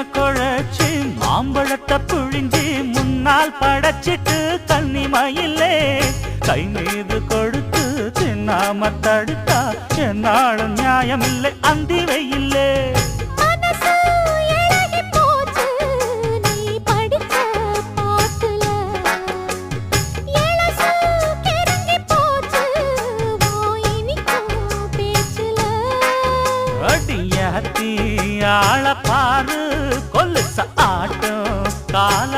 குழைச்சி மாம்பழத்தை புழிஞ்சி முன்னால் படைச்சிட்டு கன்னிமயிலே கை மீது கொடுத்து தின்னாம தடுத்தா என்னாலும் நியாயமில்லை அந்தி வெயில்லே. ஆள பாரு கொலுச ஆட்டம் கால